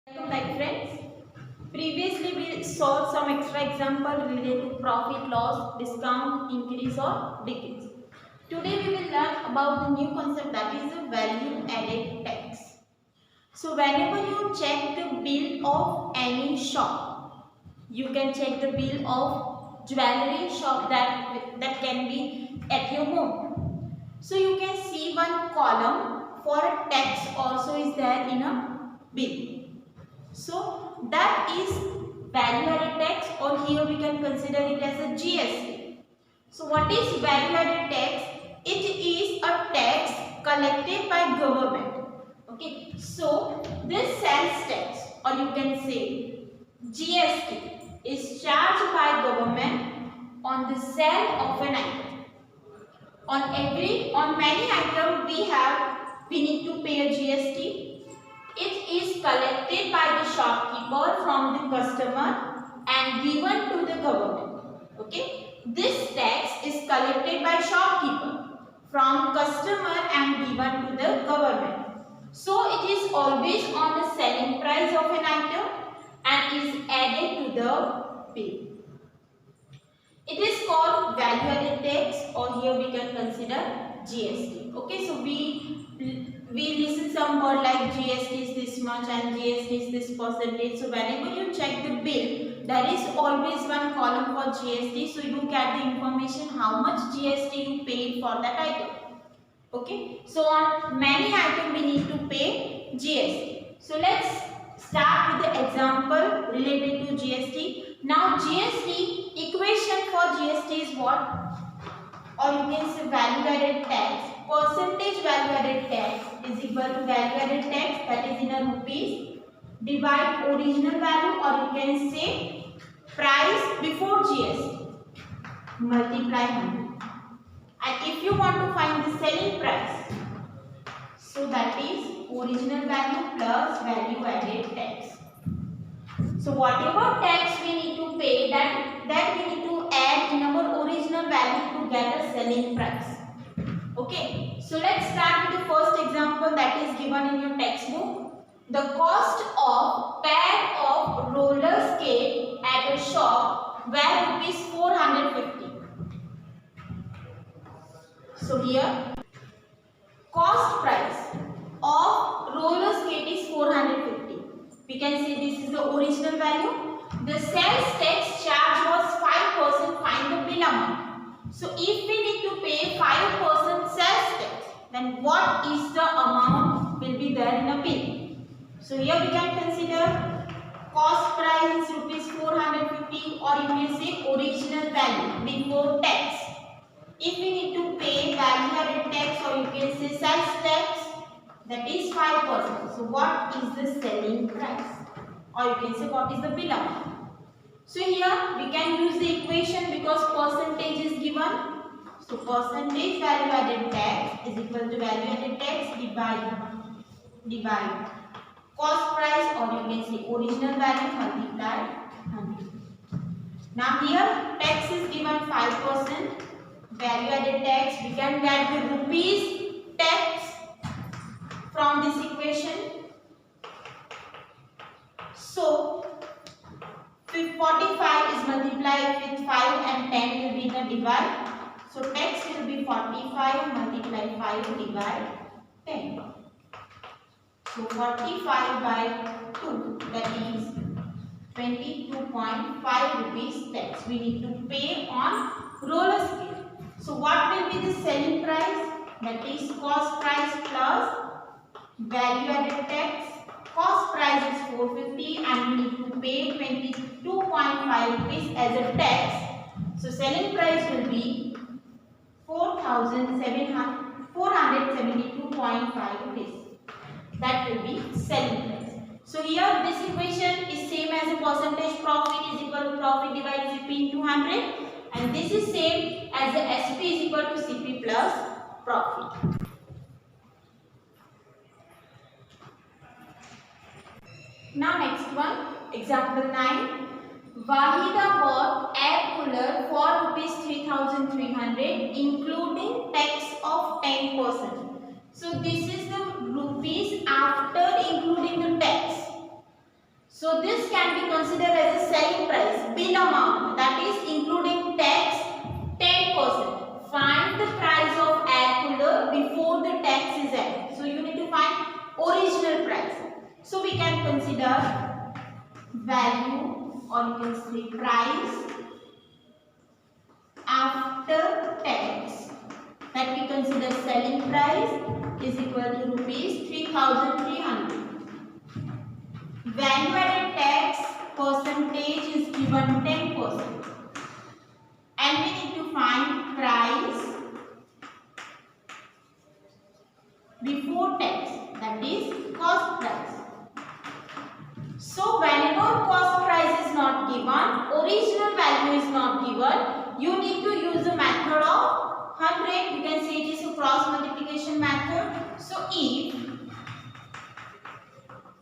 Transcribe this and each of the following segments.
Welcome back friends. Previously we saw some extra example related to profit, loss, discount, increase or decrease. Today we will learn about the new concept that is the value added tax. So whenever you check the bill of any shop, you can check the bill of jewelry shop that can be at your home. So you can see one column for a tax also is there in a bill. So that is value added tax, or here we can consider it as a GST. So what is value added tax? It is a tax collected by government. Okay. So this sales tax, or you can say GST, is charged by government on the sale of an item. On many items we need to pay a GST. It is collected by the shopkeeper from the customer and given to the government. Okay. This tax is collected by shopkeeper from customer and given to the government. So it is always on the selling price of an item and is added to the bill. It is called value added tax, or here we can consider GST. Okay, so we listen some word like GST is this much and GST is this percentage. So whenever you check the bill, there is always one column for GST. So you get the information how much GST you paid for that item. Okay, so on many items we need to pay GST. So let's start with the example related to GST. Now GST, equation for GST is what? Or you can say value added tax. Percentage value added tax is equal to value added tax, that is in a rupees, divide original value, or you can say price before GST, multiply 100. And if you want to find the selling price, so that is original value plus value added tax. So whatever tax we need to pay, that we need to add in our original value to get a selling price. Okay, so let's start with the first example that is given in your textbook. The cost of pair of roller skate at a shop were rupees 450. So here cost price of roller skate is 450. We can say this is the original value. The sales tax charge was 5%. Find the bill amount. So if we need to pay 5% sales tax, then what is the amount will be there in a bill? So here we can consider cost price is rupees 450, or you may say original value before tax. If we need to pay value added tax, or you can say sales tax, that is 5%. So what is the selling price, or you can say what is the bill amount? So here we can use the equation because percentage is given. So percentage value added tax is equal to value added tax divide cost price, or you can say original value multiplied 100. Now here tax is given 5%. Value added tax, we can get the rupees tax from this equation. So 45 is multiplied with 5 and 10 will be the divide. So tax will be 45 multiplied 5 divide 10. So 45 by 2, that is 22.5 rupees tax we need to pay on roller skate. So what will be the selling price? That is cost price plus value added tax. Cost price is 450 and we need to pay 22.5 rupees as a tax. So selling price will be 472.5 rupees. That will be selling price. So here this equation is same as a percentage profit is equal to profit divided CP into 100. And this is same as the SP is equal to CP plus profit. Now next one, example 9. Wahida bought air cooler for rupees 3,300 including tax of 10%. So this is the rupees after including the tax. this can be considered as a selling price, bill amount, that is including tax 10%. Find the price of air cooler before the tax is added. So you need to find original price. So we can consider value, or you can say price after tax, that we consider selling price, is equal to rupees 3,300. Value added tax percentage is given 10%, and we need to find price before tax, that is cost price. So whenever cost price is not given, original value is not given, you need to use the method of 100. You can say it is a cross multiplication method. So if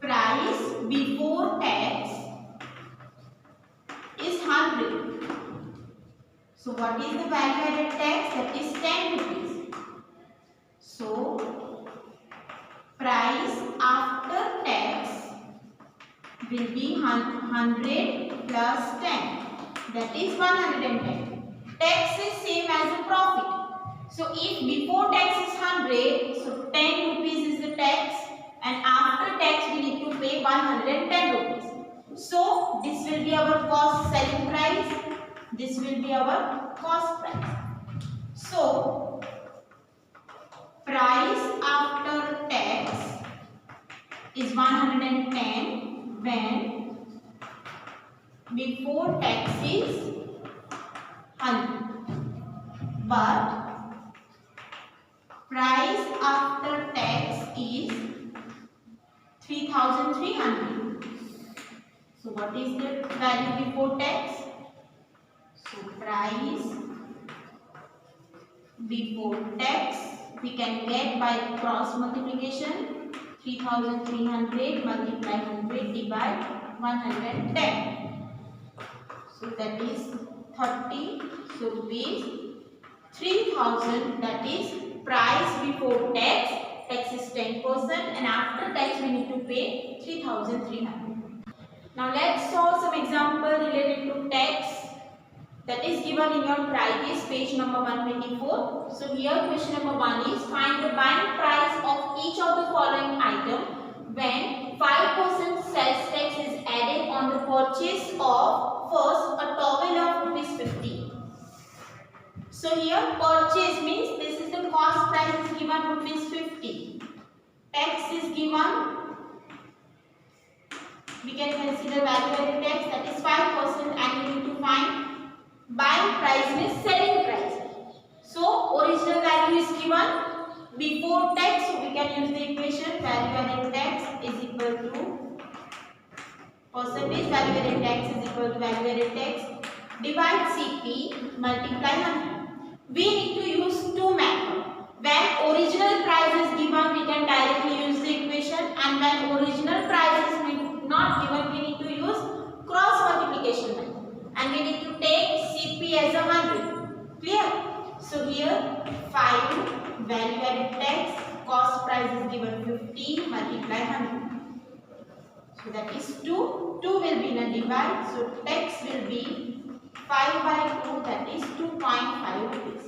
price before tax is 100, so what is the value added tax? That is 10 rupees. So price after tax will be 100 plus 10, that is 110. Tax is same as a profit. So if before tax is 100, so 10 rupees is the tax, and after tax we need to pay 110 rupees. So this will be our cost selling price, this will be our cost price. So price after tax is 110 when before tax is 100, but price after tax is 3,300. So what is the value before tax? So price before tax we can get by cross multiplication. 3,300 multiply 100 divide 110. So that is 30. So rupees 3,000, that is price before tax. Tax is 10%, and after tax we need to pay 3,300. Now let's solve some example related to tax, that is given in your practice page number 124. So here question number 1 is find the buying price of each of the following item when 5% sales tax is added on the purchase of first a towel of rupees 50. So here purchase means this is the cost price is given rupees 50. Tax is given. We can consider value added tax, that is 5%, and we need to find buying price means selling price. So original value is given before tax, so we can use the equation value added tax is equal to percentage value added tax is equal to value added tax divide CP multiply 100. We need to use two methods. When original price is given, we can directly use the equation, and when original price is not given, we need to use cross multiplication method. And we need to take CP as 100. Clear? So here 5 value added tax, cost price is given 50 multiply 100. So that is 2. 2 will be in a divide. So tax will be 5 by 2, that is 2.5 rupees.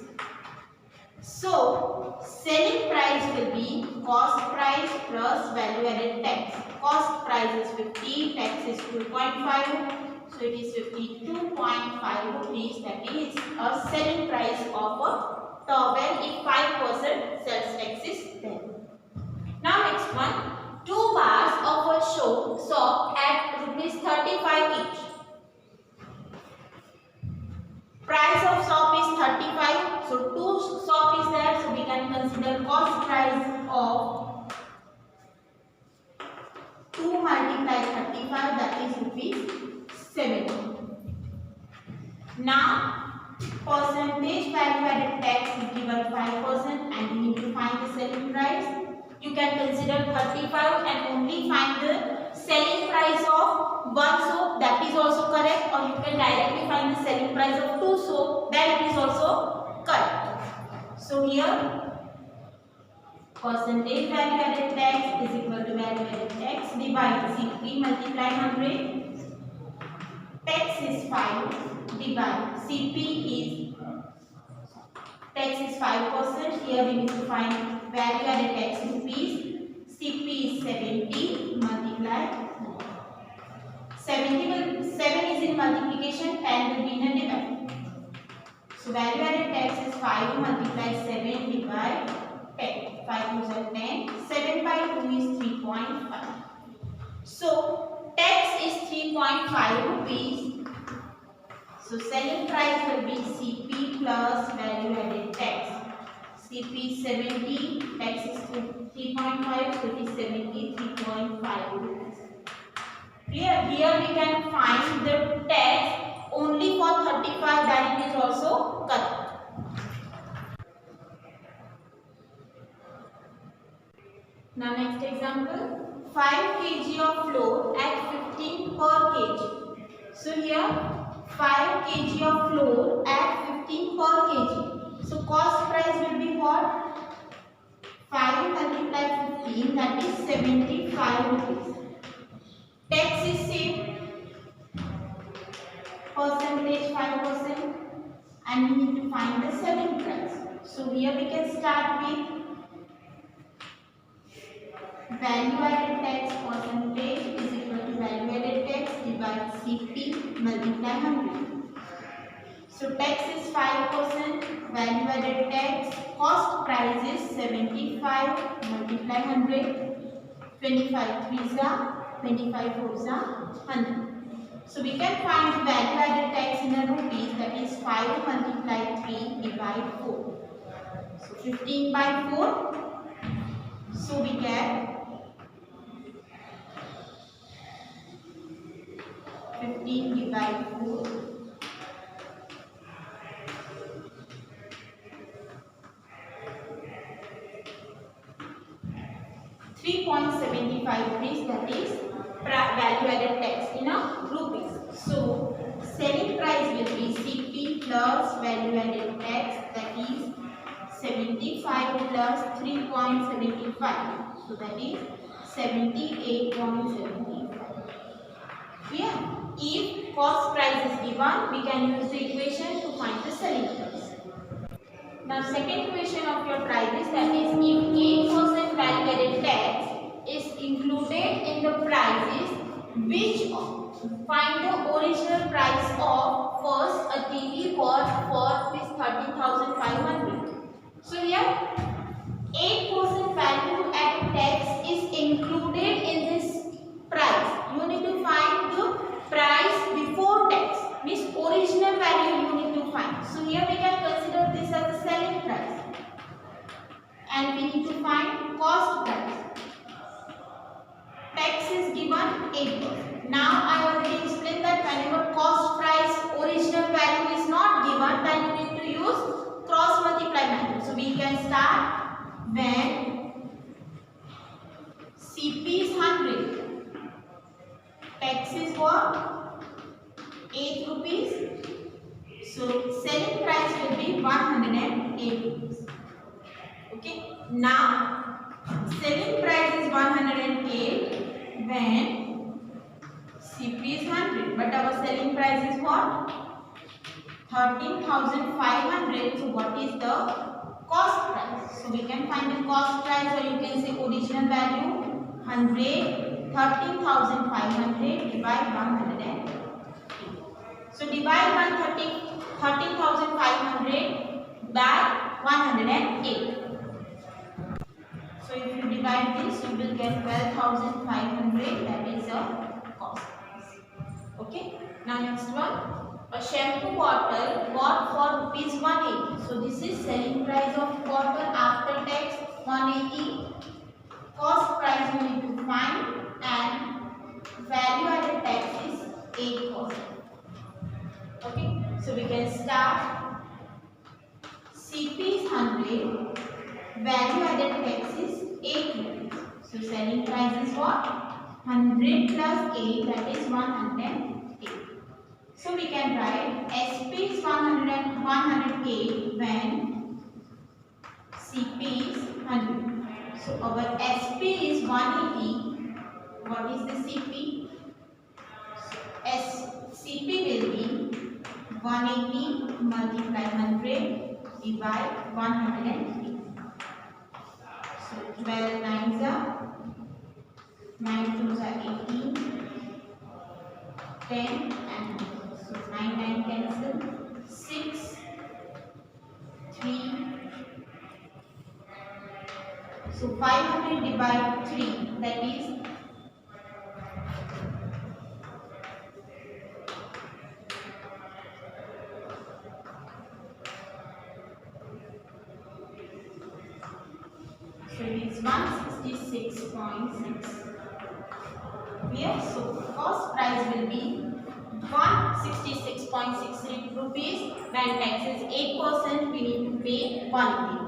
So selling price will be cost price plus value added tax. Cost price is 50, tax is 2.5. So it is 52.5 rupees, that is a selling price of a towel if 5% sales tax is there. Now next one, 2 bars of a soap at rupees 35 each. Price of soap is 35, so 2 soap is there, so we can consider cost price of 2 multiply 35, that is rupees 70. Now percentage value added tax is given 5%, and we need to find the selling price. You can consider 35 and only find the selling price of 1 soap, that is also correct, or you can directly find the selling price of 2 soap, then it is also correct. So here percentage value added tax is equal to value added tax divide CP multiply 100. tax is 5 divide CP is tax is 5%. Here we need to find value added tax rupees. CP is 70 multiply 70 will 7 is in multiplication, 10 will be in a divide. So value added tax is 5 multiply 7 divide 10. 5 is 10. 7 by 2 is 3.5. So tax is 3.5 rupees. So selling price will be CP plus value added tax. CP is 70, tax is 3.5, so it is 73.5 rupees. Clear? Here we can find the tax only for 35, that it is also correct. Now next example, 5 kg of flour at 15 per kg. So here 5 kg of flour at 15 per kg. So cost price will be what? 5 multiply 15, that is 75 rupees. Tax is same, percentage 5%, and we need to find the selling price. So here we can start with value added tax percentage is equal to value added tax divide CP multiply 100. So tax is 5%, value added tax, cost price is 75 multiply 100, 25 3s are 25 4s are 100. So we can find the value added tax in a rupees, that is 5 multiply 3 divide 4. So 15 by 4. So we get 15 divide 4. 3.75 rupees, that is value added tax in a rupees. So selling price will be CP plus value added tax, that is 75 plus 3.75. So that is 78.75. Yeah. If cost price is given, we can use the equation to find the selling price. Now second equation of your price is, that is if 8% value added tax is included in the prices, which find the original price of first a TV was for Rs 13,500. So here 8% value added tax is included in this price. You need to find the price before tax, means original value you need to find. So here we can consider this as the selling price, and we need to find cost price. Tax is given 8%. Now I already explained that whenever cost price original value is not given, then you need to use cross multiply method. So we can start when CP is 100, tax is what? 8 rupees. So selling price will be 108 rupees. Okay. Now selling price is 108 when CP is 100, but our selling price is what? 13,500. So what is the cost price? So we can find the cost price, or you can say original value 100, 13,500 divide 108. So divide 13,500 by 108. So if you divide this, you will get 12,500. That is a cost price. Okay. Now next one. A shampoo bottle bought for rupees 180. So this is selling price of bottle after tax 180. Cost price you need to find, and value added tax is 8%. Okay. So we can start. CP is 100. Value added tax is 8 rupees. So selling price is what? 100 plus 8, that is 108. So we can write SP is 108 when CP is 100. So our SP is 180. What is the CP? CP 180 multiply 100 divide 103. So 12 nines are 9 twos are 18, 10 and 100. So 9 cancel, 6, 3. So 500 divide 3, that is 166.6. Here, so first price will be 166.6 rupees. When tax is 8%, we need to pay 1 rupee.